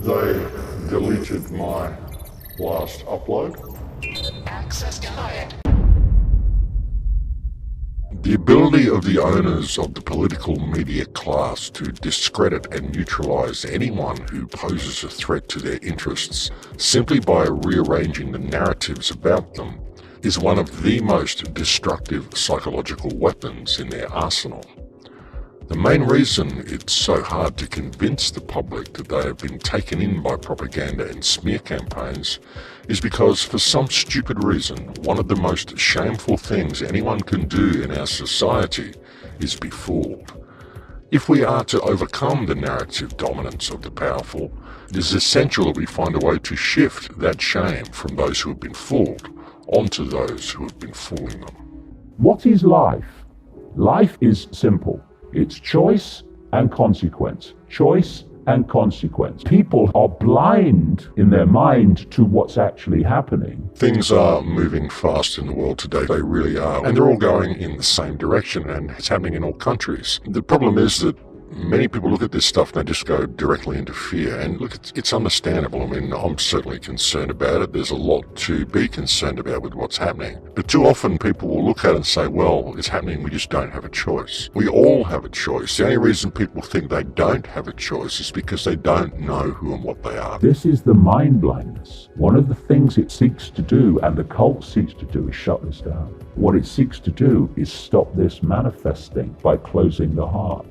They deleted my last upload. Access denied. The ability of the owners of the political media class to discredit and neutralize anyone who poses a threat to their interests simply by rearranging the narratives about them is one of the most destructive psychological weapons in their arsenal. The main reason it's so hard to convince the public that they have been taken in by propaganda and smear campaigns is because, for some stupid reason, one of the most shameful things anyone can do in our society is be fooled. If we are to overcome the narrative dominance of the powerful, it is essential that we find a way to shift that shame from those who have been fooled onto those who have been fooling them. What is life? Life is simple. It's choice and consequence. Choice and consequence. People are blind in their mind to what's actually happening. Things are moving fast in the world today. They really are. And they're all going in the same direction, and it's happening in all countries. The problem is that many people look at this stuff and they just go directly into fear. And look, it's understandable. I mean, I'm certainly concerned about it. There's a lot to be concerned about with what's happening. But too often people will look at it and say, well, it's happening, we just don't have a choice. We all have a choice. The only reason people think they don't have a choice is because they don't know who and what they are. This is the mind blindness. One of the things it seeks to do, and the cult seeks to do, is shut this down. What it seeks to do is stop this manifesting by closing the heart.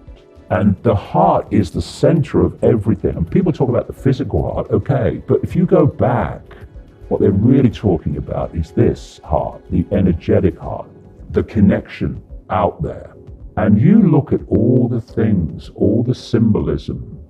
And the heart is the center of everything. And people talk about the physical heart, okay, but if you go back, what they're really talking about is this heart, the energetic heart, the connection out there. And you look at all the things, all the symbolism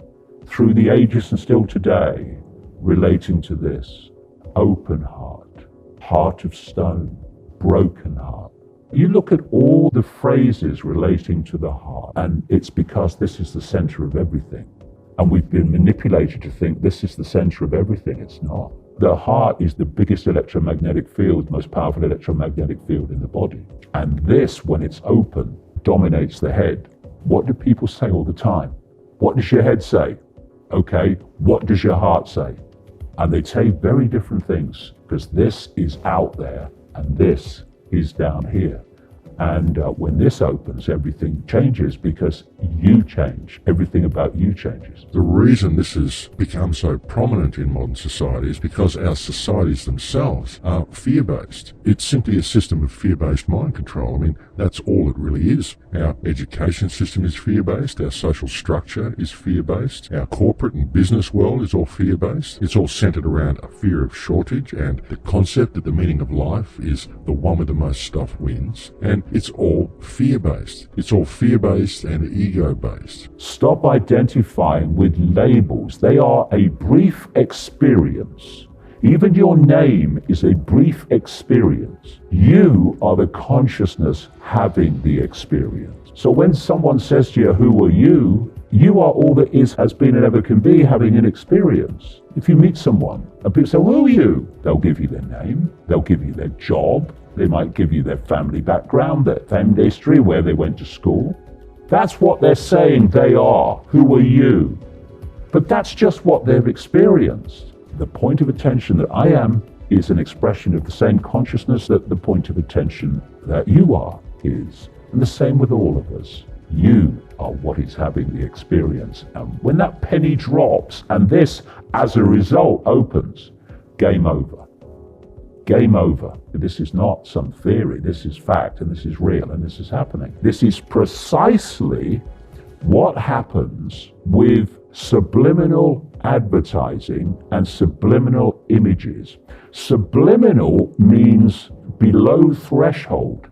through the ages and still today relating to this: open heart, heart of stone, broken heart. You look at all the phrases relating to the heart, and it's because this is the center of everything. And we've been manipulated to think this is the center of everything. It's not. The heart is the biggest electromagnetic field, most powerful electromagnetic field in the body. And this, when it's open, dominates the head. What do people say all the time? What does your head say? Okay, what does your heart say? And they say very different things, because this is out there and this is down here. And when this opens, everything changes because you change. Everything about you changes. The reason this has become so prominent in modern society is because our societies themselves are fear-based. It's simply a system of fear-based mind control. I mean, that's all it really is. Our education system is fear-based. Our social structure is fear-based. Our corporate and business world is all fear-based. It's all centered around a fear of shortage and the concept that the meaning of life is the one with the most stuff wins. And it's all fear-based. It's all fear-based and ego-based. Stop identifying with labels. They are a brief experience. Even your name is a brief experience. You are the consciousness having the experience. So when someone says to you, who are you? You are all that is, has been, and ever can be, having an experience. If you meet someone and people say, who are you? They'll give you their name. They'll give you their job. They might give you their family background, their family history, where they went to school. That's what they're saying they are. Who are you? But that's just what they've experienced. The point of attention that I am is an expression of the same consciousness that the point of attention that you are is. And the same with all of us. You are what is having the experience. And when that penny drops and this, as a result, opens, game over. Game over. This is not some theory. This is fact, and this is real, and this is happening. This is precisely what happens with subliminal advertising and subliminal images. Subliminal means below threshold.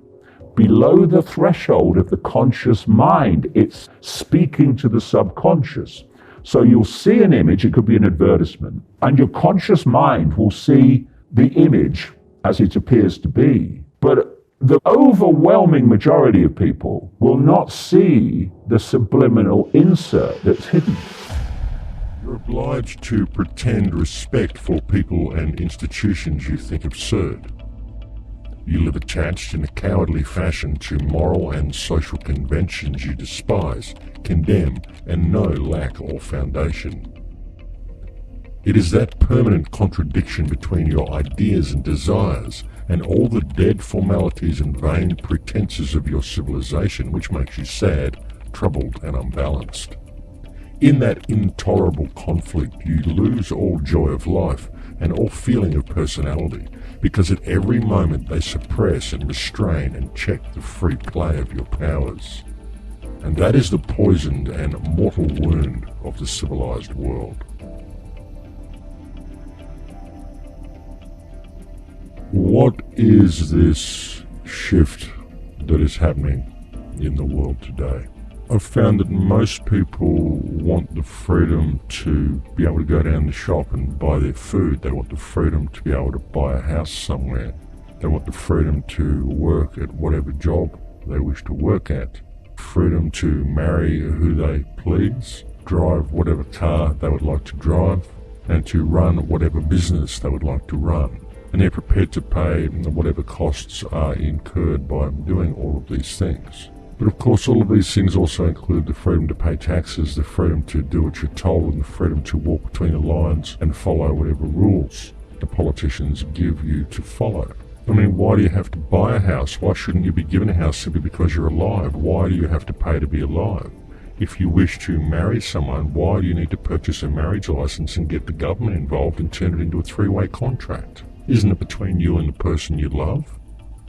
Below the threshold of the conscious mind. It's speaking to the subconscious. So you'll see an image, it could be an advertisement, and your conscious mind will see the image as it appears to be. But the overwhelming majority of people will not see the subliminal insert that's hidden. You're obliged to pretend respect for people and institutions you think absurd. You live attached in a cowardly fashion to moral and social conventions you despise, condemn, and know lack all foundation. It is that permanent contradiction between your ideas and desires and all the dead formalities and vain pretenses of your civilization which makes you sad, troubled, and unbalanced. In that intolerable conflict, you lose all joy of life and all feeling of personality, because at every moment they suppress and restrain and check the free play of your powers. And that is the poisoned and mortal wound of the civilized world. What is this shift that is happening in the world today? I've found that most people want the freedom to be able to go down the shop and buy their food. They want the freedom to be able to buy a house somewhere. They want the freedom to work at whatever job they wish to work at. Freedom to marry who they please, drive whatever car they would like to drive, and to run whatever business they would like to run. And they're prepared to pay whatever costs are incurred by doing all of these things. But of course all of these things also include the freedom to pay taxes, the freedom to do what you're told, and the freedom to walk between the lines and follow whatever rules the politicians give you to follow. I mean, why do you have to buy a house? Why shouldn't you be given a house simply because you're alive? Why do you have to pay to be alive? If you wish to marry someone, why do you need to purchase a marriage license and get the government involved and turn it into a three-way contract? Isn't it between you and the person you love?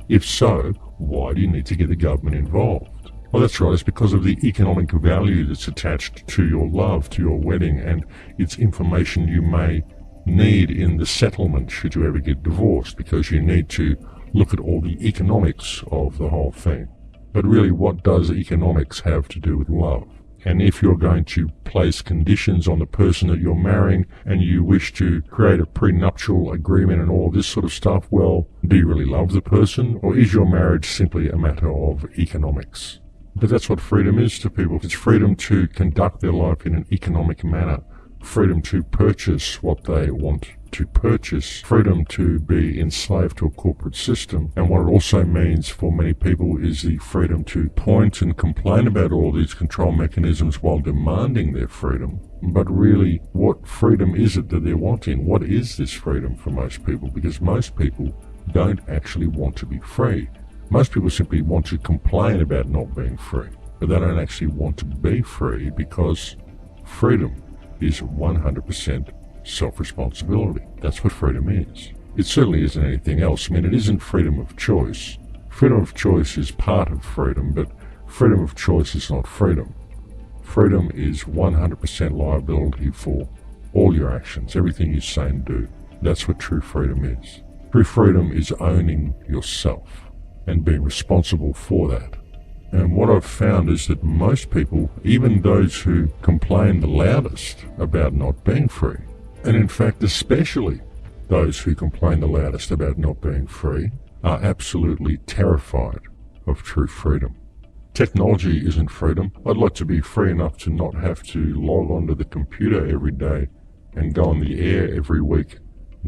If so, why do you need to get the government involved? Well, that's right, it's because of the economic value that's attached to your love, to your wedding, and it's information you may need in the settlement should you ever get divorced, because you need to look at all the economics of the whole thing. But really, what does economics have to do with love? And if you're going to place conditions on the person that you're marrying and you wish to create a prenuptial agreement and all this sort of stuff, well, do you really love the person, or is your marriage simply a matter of economics? But that's what freedom is to people. It's freedom to conduct their life in an economic manner, freedom to purchase what they want to purchase, freedom to be enslaved to a corporate system. And what it also means for many people is the freedom to point and complain about all these control mechanisms while demanding their freedom. But really, what freedom is it that they're wanting? What is this freedom for most people? Because most people don't actually want to be free. Most people simply want to complain about not being free, but they don't actually want to be free, because freedom is 100% self-responsibility. That's what freedom is. It certainly isn't anything else. I mean, it isn't freedom of choice. Freedom of choice is part of freedom, but freedom of choice is not freedom. Freedom is 100% liability for all your actions, everything you say and do. That's what true freedom is. True freedom is owning yourself and being responsible for that. And what I've found is that most people, even those who complain the loudest about not being free, and in fact especially those who complain the loudest about not being free, are absolutely terrified of true freedom. Technology isn't freedom. I'd like to be free enough to not have to log onto the computer every day and go on the air every week,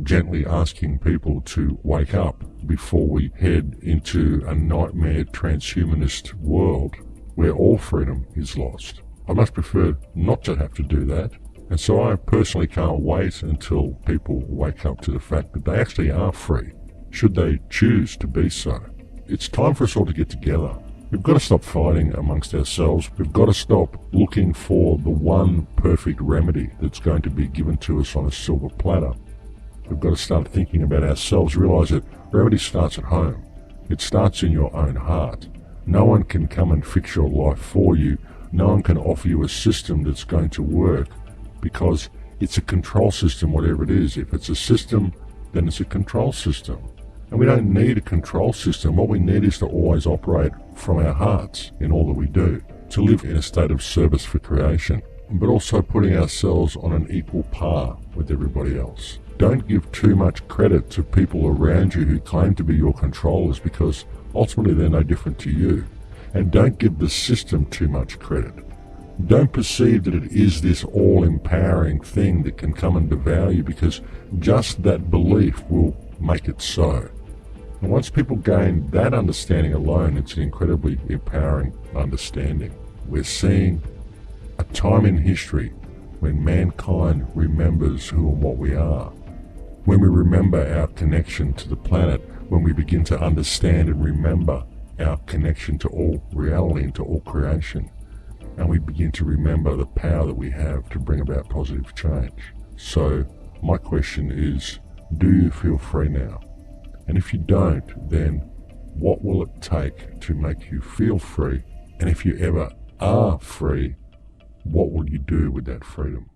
gently asking people to wake up before we head into a nightmare transhumanist world where all freedom is lost. I much prefer not to have to do that, and so I personally can't wait until people wake up to the fact that they actually are free, should they choose to be so. It's time for us all to get together. We've got to stop fighting amongst ourselves. We've got to stop looking for the one perfect remedy that's going to be given to us on a silver platter. We've got to start thinking about ourselves, realize that remedy starts at home. It starts in your own heart. No one can come and fix your life for you. No one can offer you a system that's going to work, because it's a control system, whatever it is. If it's a system, then it's a control system. And we don't need a control system. What we need is to always operate from our hearts in all that we do, to live in a state of service for creation, but also putting ourselves on an equal par with everybody else. Don't give too much credit to people around you who claim to be your controllers, because ultimately they're no different to you. And don't give the system too much credit. Don't perceive that it is this all-empowering thing that can come and devour you, because just that belief will make it so. And once people gain that understanding alone, it's an incredibly empowering understanding. We're seeing a time in history when mankind remembers who and what we are, when we remember our connection to the planet, when we begin to understand and remember our connection to all reality and to all creation, and we begin to remember the power that we have to bring about positive change. So my question is, do you feel free now? And if you don't, then what will it take to make you feel free? And if you ever are free, what will you do with that freedom?